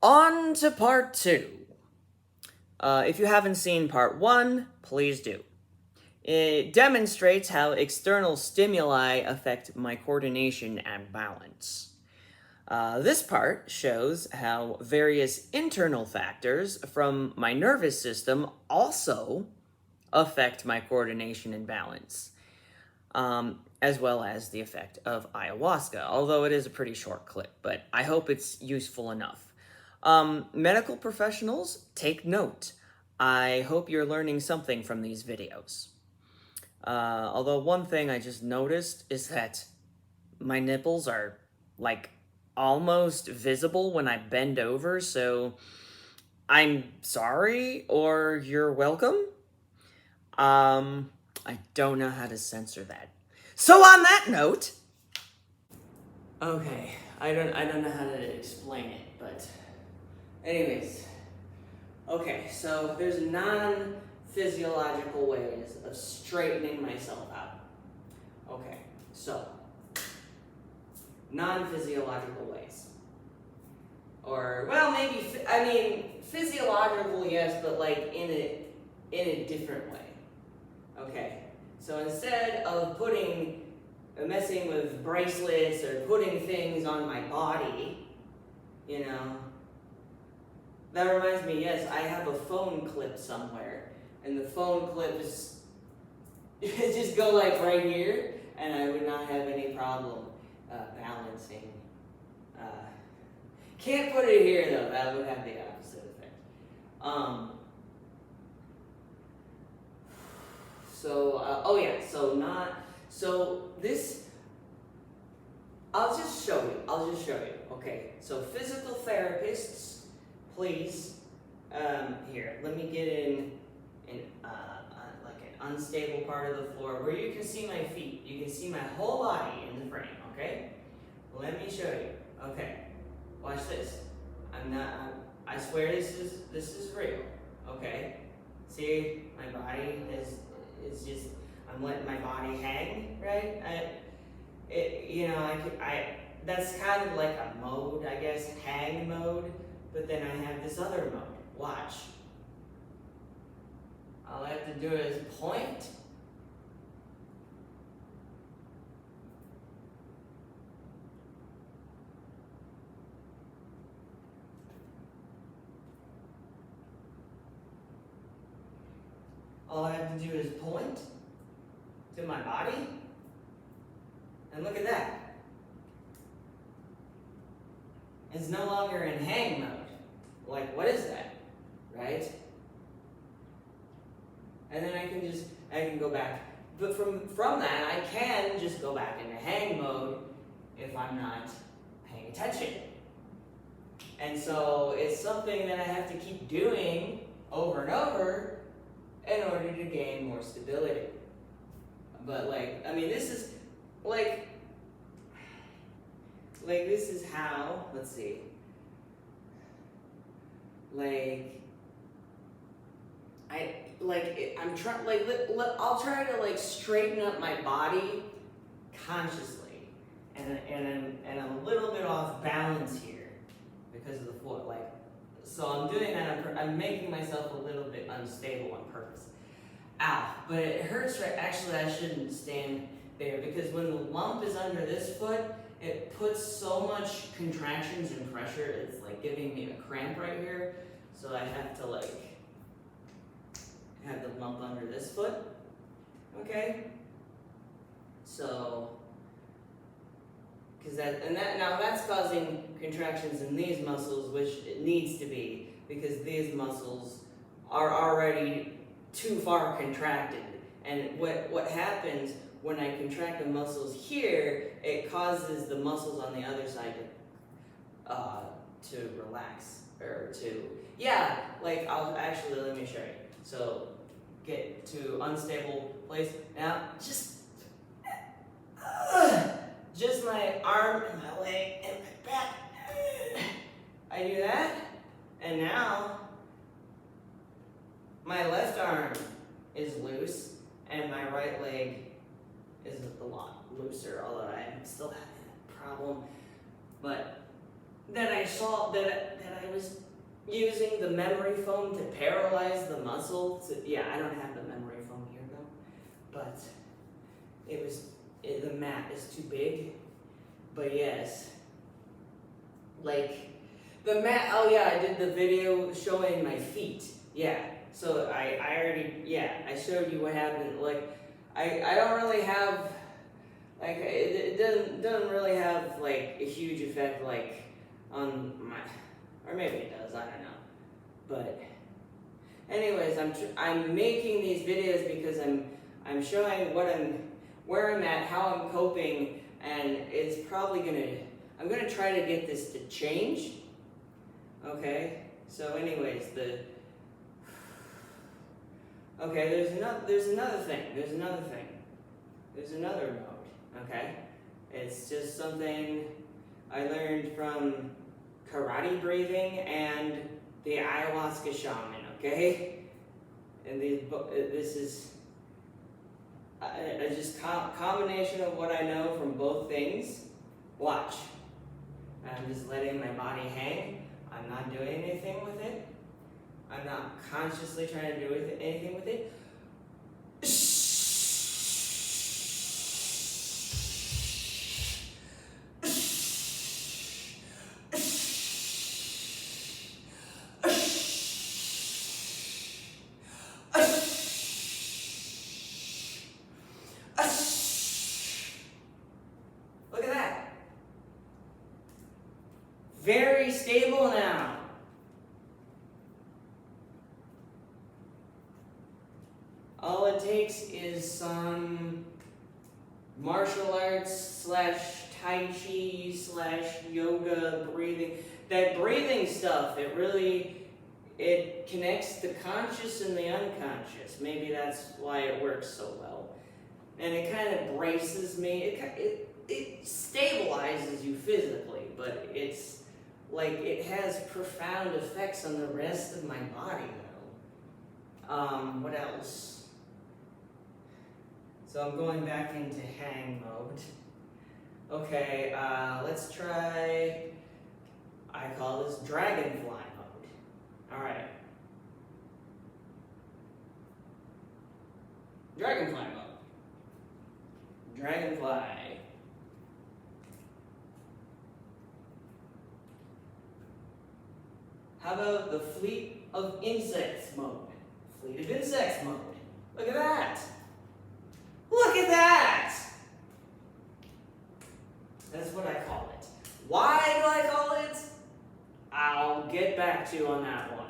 On to part 2. If you haven't seen part 1, please do. It demonstrates how external stimuli affect my coordination and balance. This part shows how various internal factors from my nervous system also affect my coordination and balance, as well as the effect of ayahuasca, although it is a pretty short clip, but I hope it's useful enough. Medical professionals, take note. I hope you're learning something from these videos. Although one thing I just noticed is that my nipples are like almost visible when I bend over, so I'm sorry or you're welcome. I don't know how to censor that. So on that note, okay, I don't know how to explain it, but anyways, okay, so there's non-physiological ways of straightening myself out. Okay, so non-physiological ways. Or, well, maybe, physiological, yes, but like in a different way. Okay, so instead of messing with bracelets or putting things on my body, that reminds me, yes, I have a phone clip somewhere, and the phone clip is, just go like right here, and I would not have any problem balancing. Can't put it here though, that would have the opposite effect. I'll just show you. Okay, so physical therapists, please, here, let me get in like an unstable part of the floor where you can see my feet. You can see my whole body in the frame, okay? Let me show you. Okay, watch this. I swear this is real, okay? See, my body is just, I'm letting my body hang, right? That's kind of like a mode, I guess, hang mode, but then I have this other mode. Watch. All I have to do is point. All I have to do is point to my body, and look at that. It's no longer in hang mode. Like, what is that? Right? And then I can go back. But from that, I can just go back into hang mode if I'm not paying attention. And so it's something that I have to keep doing over and over in order to gain more stability. But this is this is how, let's see, I'll try to straighten up my body consciously, and I'm a little bit off balance here because of the foot. So I'm doing that. I'm making myself a little bit unstable on purpose. Ow! But it hurts. Right? Actually, I shouldn't stand there because when the lump is under this foot, it puts so much contractions and pressure. It's giving me a cramp right here. So I have to have the lump under this foot. Okay. So, now that's causing contractions in these muscles, which it needs to be because these muscles are already too far contracted. And what happens when I contract the muscles here, it causes the muscles on the other side to relax or to let me show you. So get to unstable place. Now just my arm and my leg and my back. I do that, and now my left arm is loose and my right leg is a lot looser, although I'm still having a problem. But that I I was using the memory foam to paralyze the muscle. Yeah, I don't have the memory foam here though, but the mat is too big. But yes, like the mat. Oh yeah, I did the video showing my feet. Yeah, so I already I showed you what happened. Like I don't really have like it doesn't really have like a huge effect like on my, or maybe it does. I don't know. But anyways, I'm making these videos because I'm showing where I'm at, how I'm coping, and it's probably I'm gonna try to get this to change. Okay. So anyways, there's another thing. There's another mode. Okay. It's just something I learned from karate breathing and the ayahuasca shaman, okay? And this is just combination of what I know from both things. Watch. I'm just letting my body hang. I'm not doing anything with it. I'm not consciously trying to do anything with it. Look at that. Very stable now. All it takes is some martial arts / tai chi / yoga breathing. That breathing stuff, it connects the conscious and the unconscious. Maybe that's why it works so well. And it kind of braces me. It stabilizes you physically, but it's like it has profound effects on the rest of my body though. What else? So I'm going back into hang mode. Okay, let's try, I call this Dragonfly mode. Alright. Dragonfly mode. Dragonfly. How about the Fleet of Insects mode? Fleet of Insects mode. Look at that! Look at that! That's what I call it. Why do I call it? I'll get back to you on that one.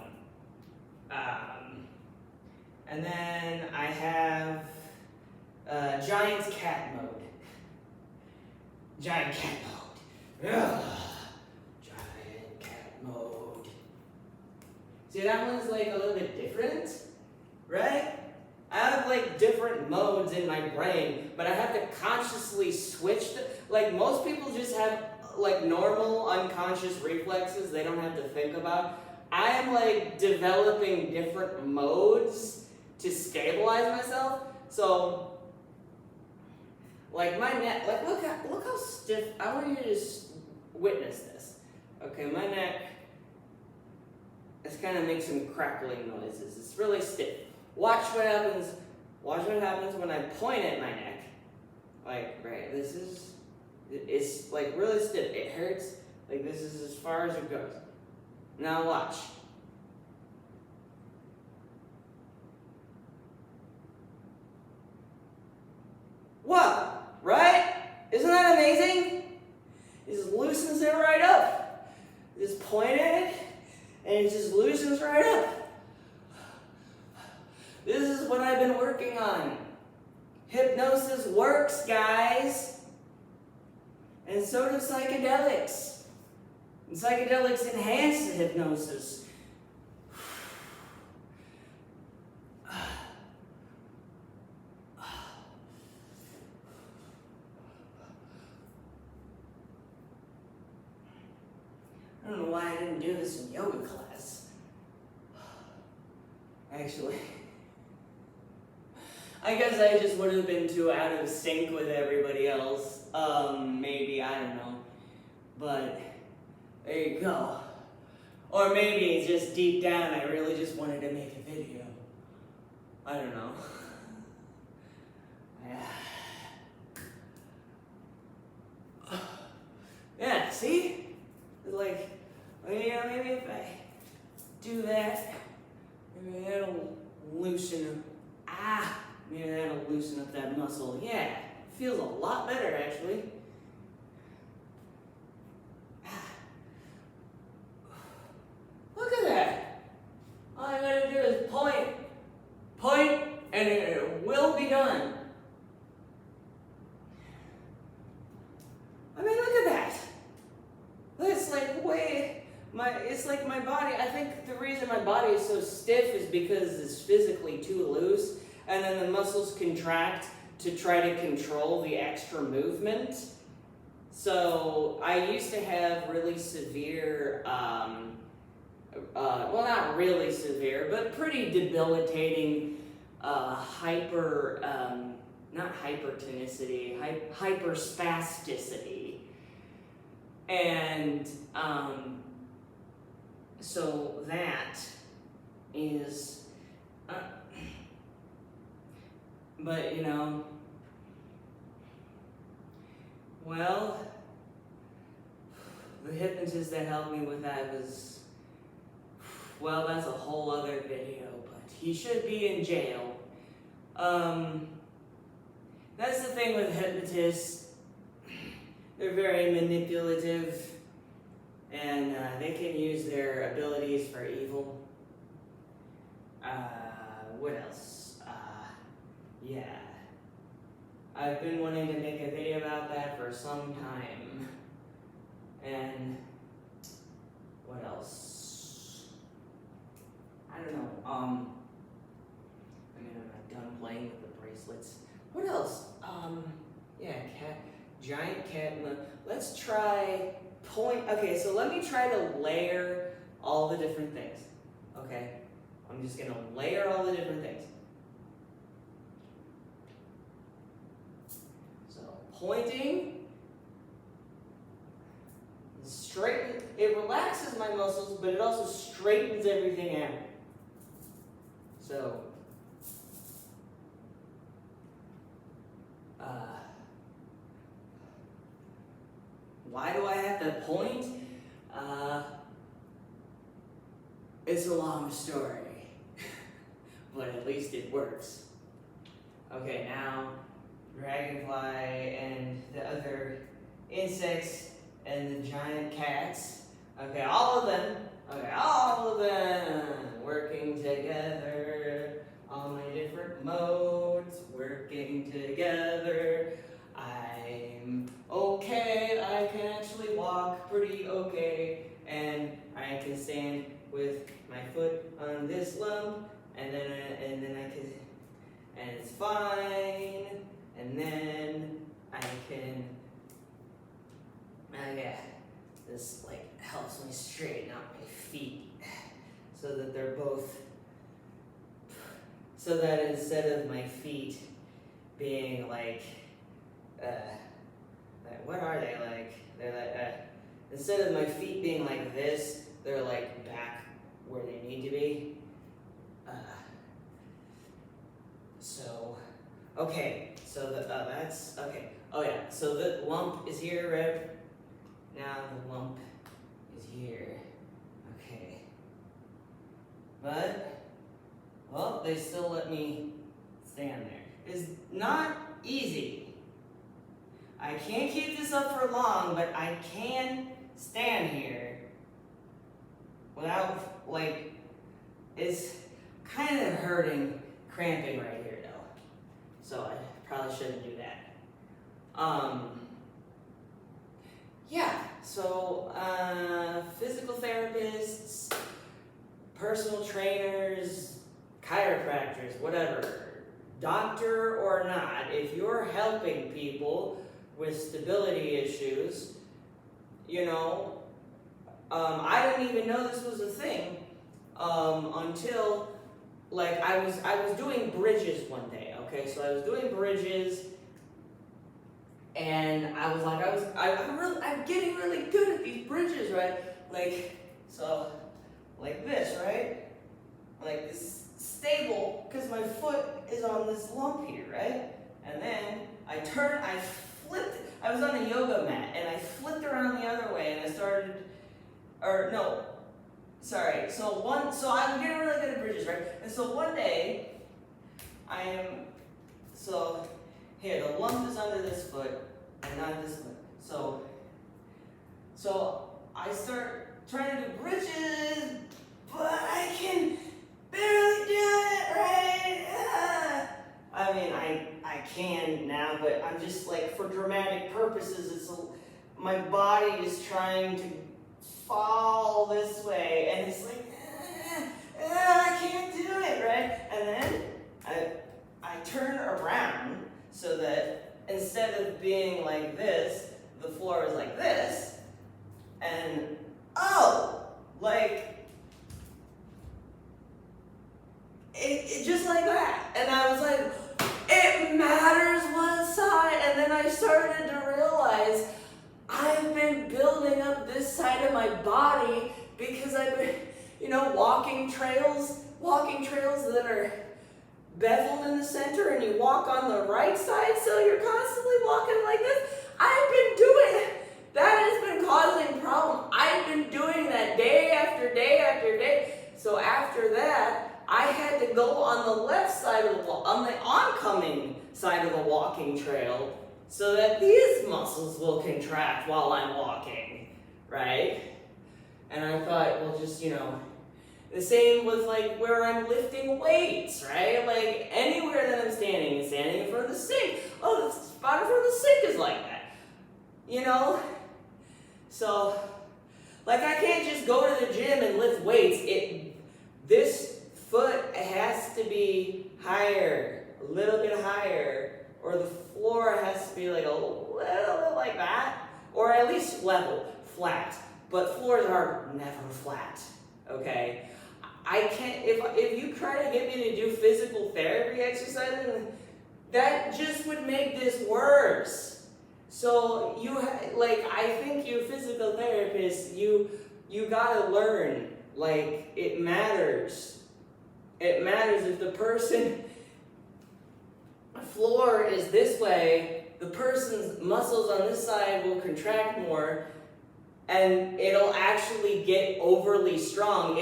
And then I have Giant Cat mode. Giant Cat mode. Ugh. Giant Cat mode. See, that one's like a little bit different, right? I have like different modes in my brain, but I have to consciously switch. Like most people just have like normal unconscious reflexes they don't have to think about. I am like developing different modes to stabilize myself. So like my neck, like look how stiff. I want you to just witness this. Okay, my neck is kind of makes some crackling noises. It's really stiff. Watch what happens. Watch what happens when I point at my neck. Like, right, it's like really stiff. It hurts. Like this is as far as it goes. Now watch. What? Right? Isn't that amazing? It just loosens it right up. Just point at it, and it just loosens right up. This is what I've been working on. Hypnosis works, guys. And so do psychedelics. And psychedelics enhance the hypnosis. I don't know why I didn't do this in yoga class. Actually, I guess I just would have been too out of sync with everybody else. Maybe, I don't know. But, there you go. Or Or maybe just deep down I really just wanted to make a video. I don't know. Yeah, see? It's like, maybe if I do that, maybe that'll loosen up. Maybe that'll loosen up that muscle. Yeah, it feels a lot better actually. Look at that. All I gotta do is point, and it will be done. I mean, look at that. It's like it's like my body, I think the reason my body is so stiff is because it's physically too loose, and then the muscles contract to try to control the extra movement. So I used to have really severe, well, not really severe, but pretty debilitating not hypertonicity, hyperspasticity. And so that is, but you know, well, the hypnotist that helped me with that was, well, that's a whole other video, but he should be in jail. That's the thing with hypnotists. They're very manipulative, and they can use their abilities for evil. What else? Yeah. I've been wanting to make a video about that for some time. And what else? I don't know. I mean, I'm not done playing with the bracelets. What else? Yeah, giant cat. Let's try okay, so let me try to layer all the different things. Okay? I'm just gonna layer all the different things. So, pointing, straighten, it relaxes my muscles, but it also straightens everything out. So, why do I have to point? It's a long story, but at least it works. Okay, now Dragonfly and the other insects and the giant cats. Okay, all of them working together, all my different modes working together. I'm okay, I can actually walk pretty okay, and I can stand with my foot on this lump, and then I can, and it's fine, and then I can, yeah, this like helps me straighten out my feet, so that they're both, so that instead of my feet being like, what are they like? They're like, instead of my feet being like this, they're like back where they need to be. So, okay, so that's, okay. Oh yeah, so the lump is here, right? Now the lump is here. Okay. But, well, they still let me stand there. It's not easy. I can't keep this up for long, but I can stand here without, like, it's kind of hurting, cramping right here, though. So I probably shouldn't do that. Yeah, so physical therapists, personal trainers, chiropractors, whatever, doctor or not, if you're helping people with stability issues, you know, I didn't even know this was a thing until, like, I was doing bridges one day. Okay, so I was doing bridges, and I was like, I'm getting really good at these bridges, right? Like, so on this lump here, right? And then I flipped, I was on a yoga mat, and I flipped around the other way, and I started, or no, sorry, so I'm getting really good at bridges, right? And so one day, here, the lump is under this foot, and not this foot. So I start trying to do bridges, but I can barely do it, right? I mean, I can now, but I'm just like, for dramatic purposes, my body is trying to fall this way, and it's like, I can't do it, right? And then I turn around so that instead of being like this, the floor is like this, and it just like that. And I was like, it matters what side. And then I started to realize I've been building up this side of my body because I've been, walking trails that are beveled in the center, and you walk on the right side, so you're constantly walking like this. I've been doing it. That has been causing problems. I've been doing that day after day after day. So after that, I had to go on the left side of the on the oncoming side of the walking trail, so that these muscles will contract while I'm walking, right? And I thought, well, just, the same with like where I'm lifting weights, right? Like anywhere that I'm standing in front of the sink. Oh, the spot in front of the sink is like that. So, like, I can't just go to the gym and lift weights. This foot has to be higher, a little bit higher, or the floor has to be like a little bit like that, or at least level, flat. But floors are never flat, okay? I can't, if you try to get me to do physical therapy exercises, that just would make this worse. So I think you physical therapists, you gotta learn, like, it matters. It matters if the floor is this way, the person's muscles on this side will contract more, and it'll actually get overly strong.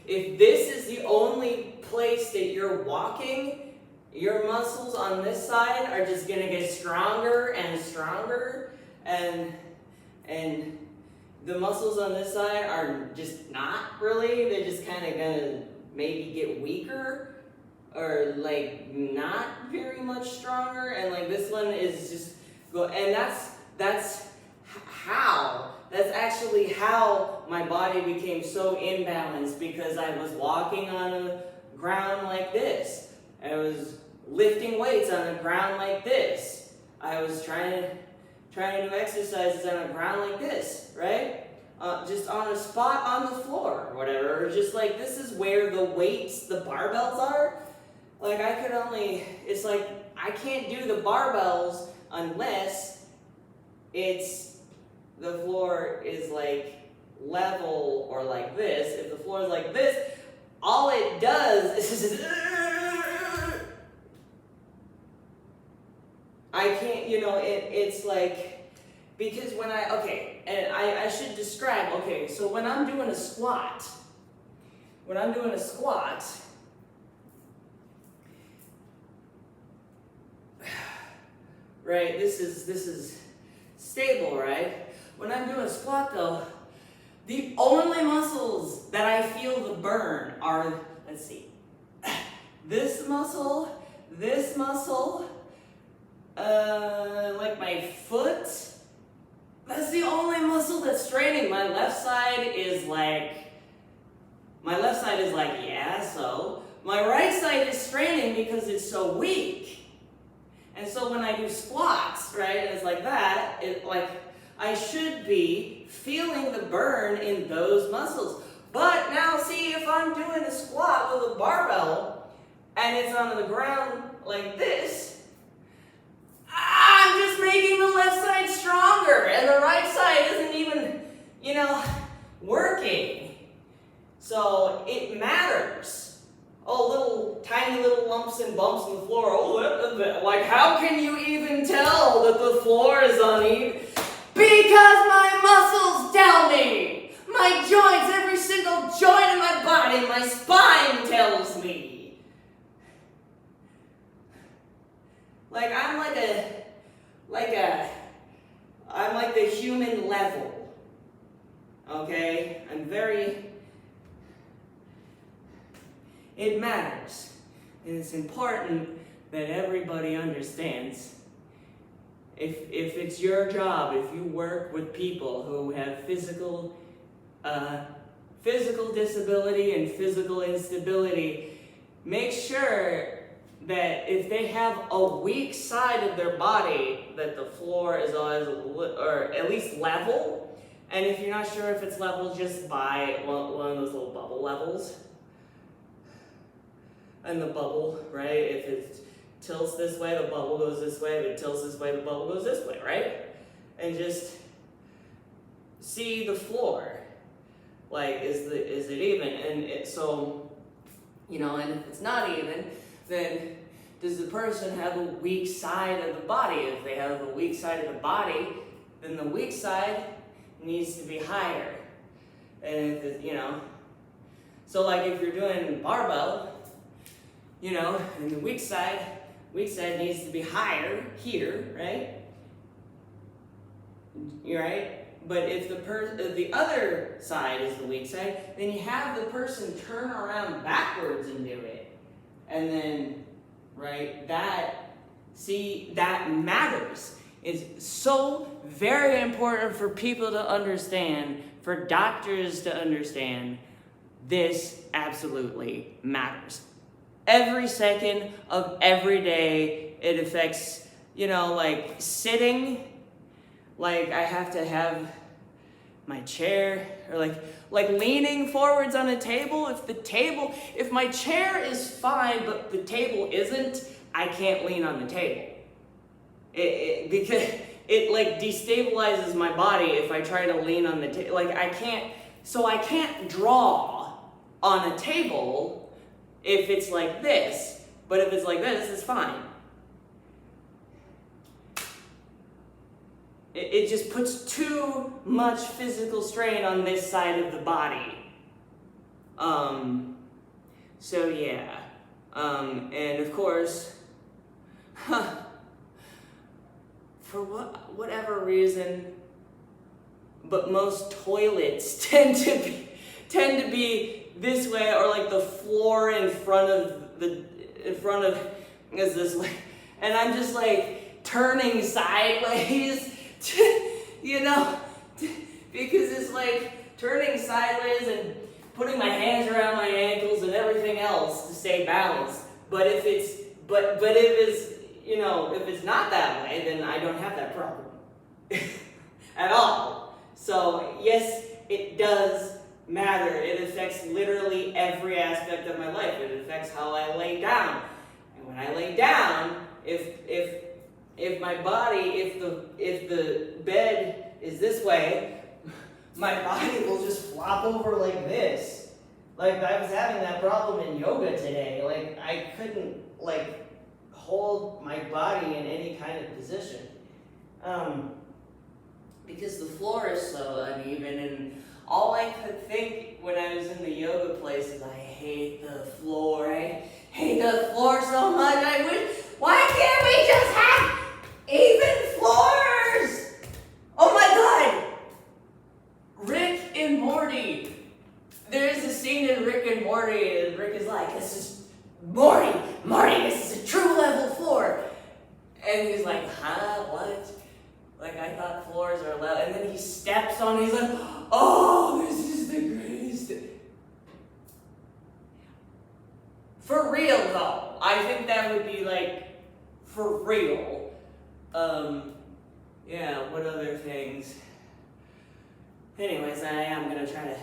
If this is the only place that you're walking, your muscles on this side are just gonna get stronger and stronger, and the muscles on this side are just not really. They're just kind of gonna maybe get weaker, or like not very much stronger, and like this one is just and that's actually how my body became so imbalanced, because I was walking on a ground like this. I was lifting weights on a ground like this. I was trying to do exercises on a ground like this, right? Just on a spot on the floor or whatever. Or just like, this is where the weights, the barbells are. Like, it's like, I can't do the barbells unless the floor is like level or like this. If the floor is like this, all it does is I can't, it's like, because when I should describe, so when I'm doing a squat, right, this is stable, right? When I'm doing a squat though, the only muscles that I feel the burn are, let's see, this muscle, like my foot. That's the only muscle that's straining. My left side is like, yeah, so. My right side is straining because it's so weak. And so when I do squats, right, and it's like that, I should be feeling the burn in those muscles. But now see, if I'm doing a squat with a barbell and it's on the ground like this, I'm just making the left side stronger, and the right side isn't even, working. So it matters, Oh, little, tiny little lumps and bumps in the floor. Oh, like, how can you even tell that the floor is uneven? Because my muscles tell me. My joints, every single joint in my body, my spine tells me. Like, I'm like the human level. Okay? It matters. And it's important that everybody understands. If it's your job, if you work with people who have physical disability and physical instability, make sure that if they have a weak side of their body, that the floor is always, or at least level. And if you're not sure if it's level, just buy one of those little bubble levels. And the bubble, right? If it tilts this way, the bubble goes this way. If it tilts this way, the bubble goes this way, right? And just see the floor. Like, is it even? And so, and if it's not even, then does the person have a weak side of the body? If they have a weak side of the body, then the weak side needs to be higher. And if so like if you're doing barbell, and the weak side needs to be higher here, right? You're right. But if the other side is the weak side, then you have the person turn around backwards and do it. And then, right, that matters. It's so very important for people to understand, for doctors to understand. This absolutely matters. Every second of every day, it affects, like sitting. Like, I have to have my chair, or like leaning forwards on a table. If my chair is fine, but the table isn't, I can't lean on the table. Because it like destabilizes my body if I try to lean on the table. Like, I can't draw on a table if it's like this, but if it's like this, it's fine. It just puts too much physical strain on this side of the body. So yeah. And of course, for whatever reason, but most toilets tend to be this way, or like the floor in front of is this way, and I'm just like turning sideways. Because it's like turning sideways and putting my hands around my ankles and everything else to stay balanced. But if it's if it's not that way, then I don't have that problem at all. So yes, it does matter. It affects literally every aspect of my life. It affects how I lay down. And when I lay down, if my body, if the bed is this way, my body will just flop over like this. Like, I was having that problem in yoga today. Like, I couldn't hold my body in any kind of position. Because the floor is so uneven, and all I could think when I was in the yoga place is, I hate the floor. I hate the floor so much. Why can't we just have even floors? Oh my God! Rick and Morty. There's a scene in Rick and Morty, and Rick is like, this is Morty, this is a true level floor. And he's like, huh, what? Like, I thought floors are level. And then he steps on it, he's like, oh, this is the greatest. For real though, I think that would be like, for real. Yeah, what other things? Anyways, I am going to try to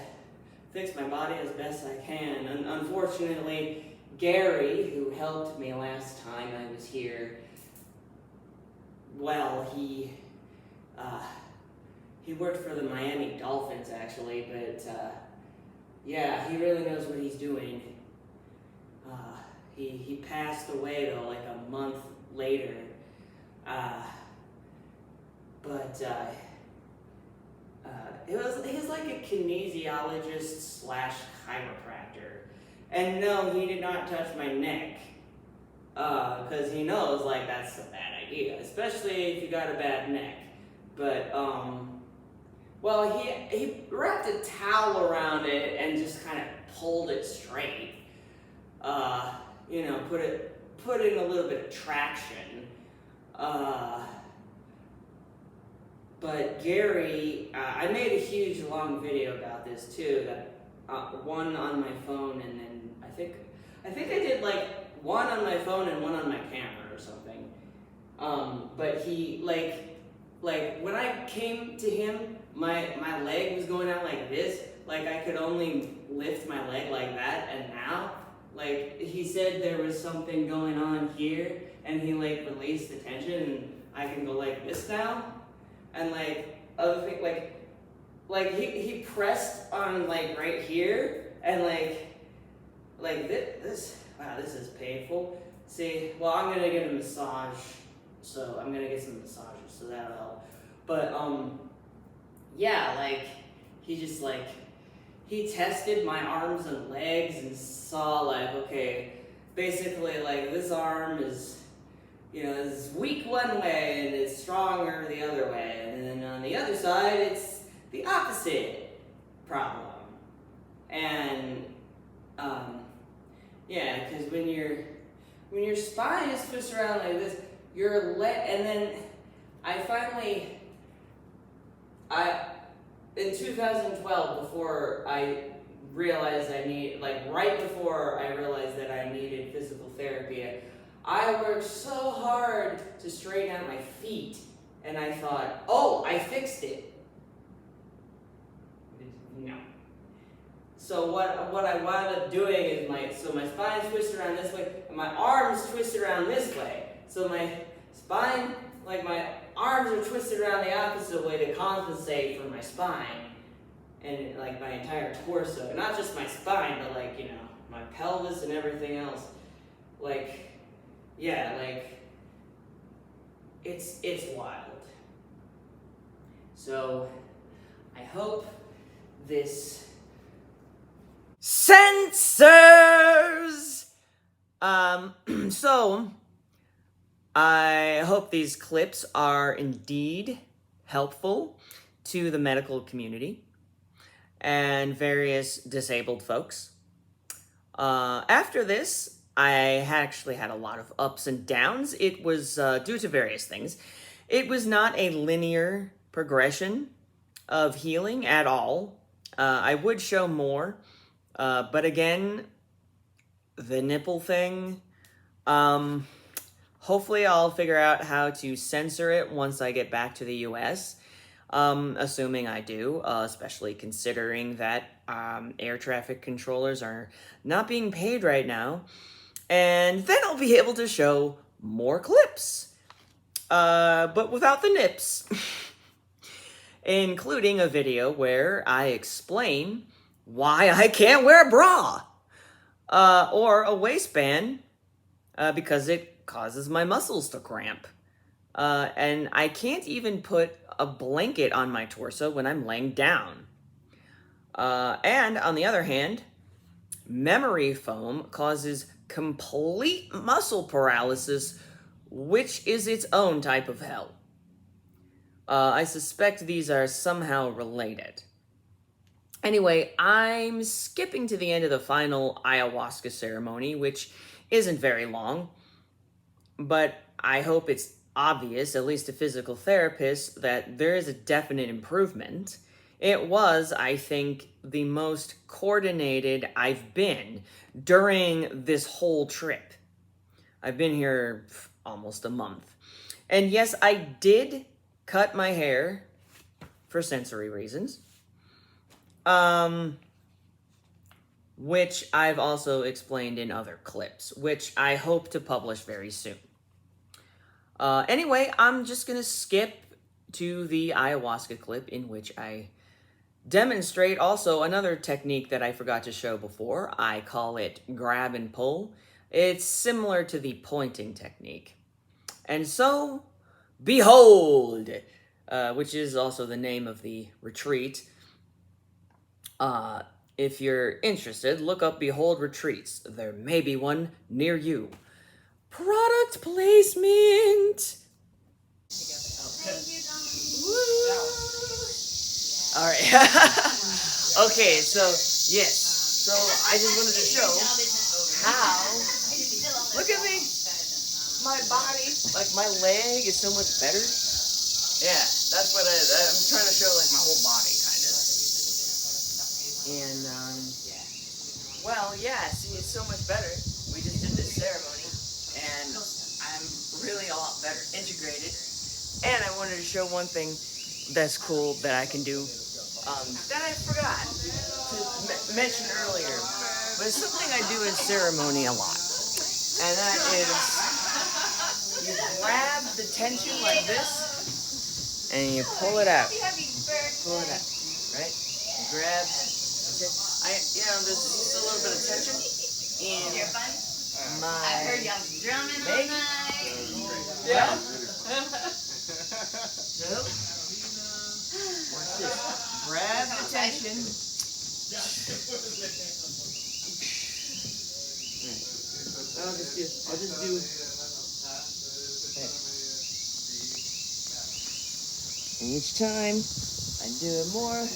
fix my body as best I can. And unfortunately, Gary, who helped me last time I was here, well, he worked for the Miami Dolphins, actually, but yeah, he really knows what he's doing. He passed away though, like a month later. But he's like a kinesiologist slash chiropractor. And no, he did not touch my neck. Because he knows, like, that's a bad idea, especially if you got a bad neck. But, well, he wrapped a towel around it and just kind of pulled it straight. You know, put in a little bit of traction. But Gary, I made a huge long video about this too, that one on my phone, and then I think I did like one on my phone and one on my camera or something. But he like when I came to him, my leg was going out like this, like I could only lift my leg like that, and now like he said there was something going on here, and he like released the tension, and I can go like this now. And like other thing, like he pressed on like right here, and like this. Wow, this is painful. See, well, I'm gonna get a massage, so I'm gonna get some massages, so that'll help. But yeah, like he just like he tested my arms and legs and saw like, okay, basically like this arm is, you know, it's weak one way and it's stronger the other way. And then on the other side, it's the opposite problem. And, yeah, because when your spine is twisted around like this, your leg, and then in 2012, before I realized right before I realized that I needed physical therapy, I worked so hard to straighten out my feet, and I thought, oh, I fixed it. No. So what I wound up doing is my spine's twisted around this way, and my arms twisted around this way. So my spine, like my arms are twisted around the opposite way to compensate for my spine, and like my entire torso, not just my spine, but like, you know, my pelvis and everything else, like. Yeah, like, it's wild. So, I hope this censors! So, I hope these clips are indeed helpful to the medical community and various disabled folks. After this, I actually had a lot of ups and downs. It was due to various things. It was not a linear progression of healing at all. I would show more, but again, the nipple thing, hopefully I'll figure out how to censor it once I get back to the US, assuming I do, especially considering that air traffic controllers are not being paid right now. And then I'll be able to show more clips, but without the nips, including a video where I explain why I can't wear a bra, or a waistband, because it causes my muscles to cramp. And I can't even put a blanket on my torso when I'm laying down. And on the other hand, memory foam causes complete muscle paralysis, which is its own type of hell. I suspect these are somehow related. Anyway, I'm skipping to the end of the final ayahuasca ceremony, which isn't very long, but I hope it's obvious, at least to physical therapists, that there is a definite improvement. It was, I think, the most coordinated I've been during this whole trip. I've been here almost a month. And yes, I did cut my hair for sensory reasons, which I've also explained in other clips, which I hope to publish very soon. Anyway, I'm just going to skip to the ayahuasca clip in which I Demonstrate also another technique that I forgot to show before. I call it grab and pull. It's similar to the pointing technique. And so, behold, which is also the name of the retreat. If you're interested, look up Behold Retreats. There may be one near you. Product placement! Alright. Okay, so, yes. So, I just wanted to show how, look at me, my body, like my leg is so much better. Yeah, that's what I'm trying to show, like my whole body, kind of. And, well, yeah, see, it's so much better. We just did this ceremony, and I'm really a lot better integrated. And I wanted to show one thing that's cool that I can do, that I forgot to mention earlier. But it's something I do in ceremony a lot. And that is, you grab the tension like this, and you pull it out. Pull it out, right? You grab the tension. There's just a little bit of tension in my leg. Yeah. So, watch this. Grab the tension. I'll just do. And each time I do it more, I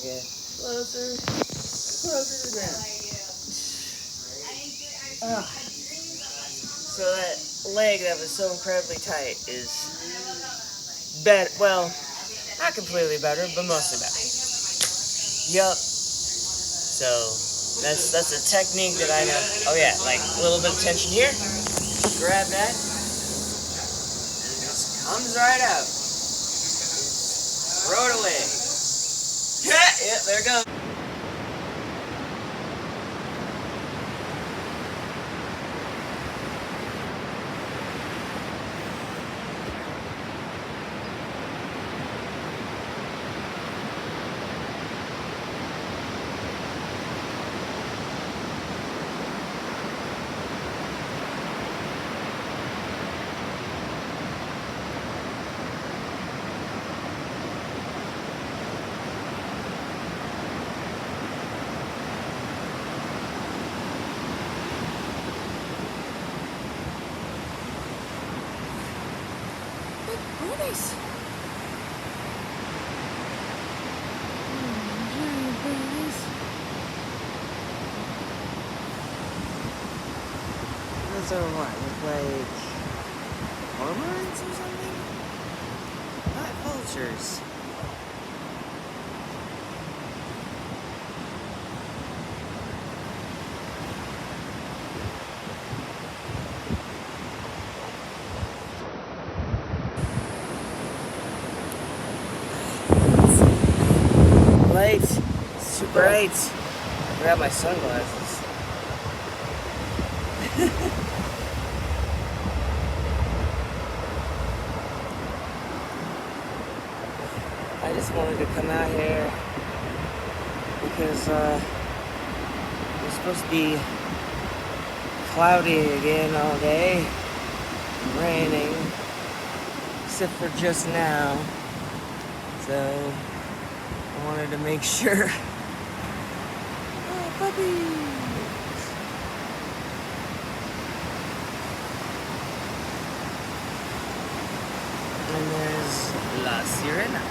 get closer to the ground. So that leg that was so incredibly tight is better. Well, not completely better, but mostly better. Yup. So that's a technique that I know. Oh yeah, like a little bit of tension here. Grab that. And it just comes right out. Throw it away. Yeah, there it goes. Nice. Those are what? Look like hormones or something? Not vultures. Light, super bright. I grab my sunglasses. I just wanted to come out here because it's supposed to be cloudy again all day, raining, except for just now. So I wanted to make sure. Oh, puppies! And there's La Sirena.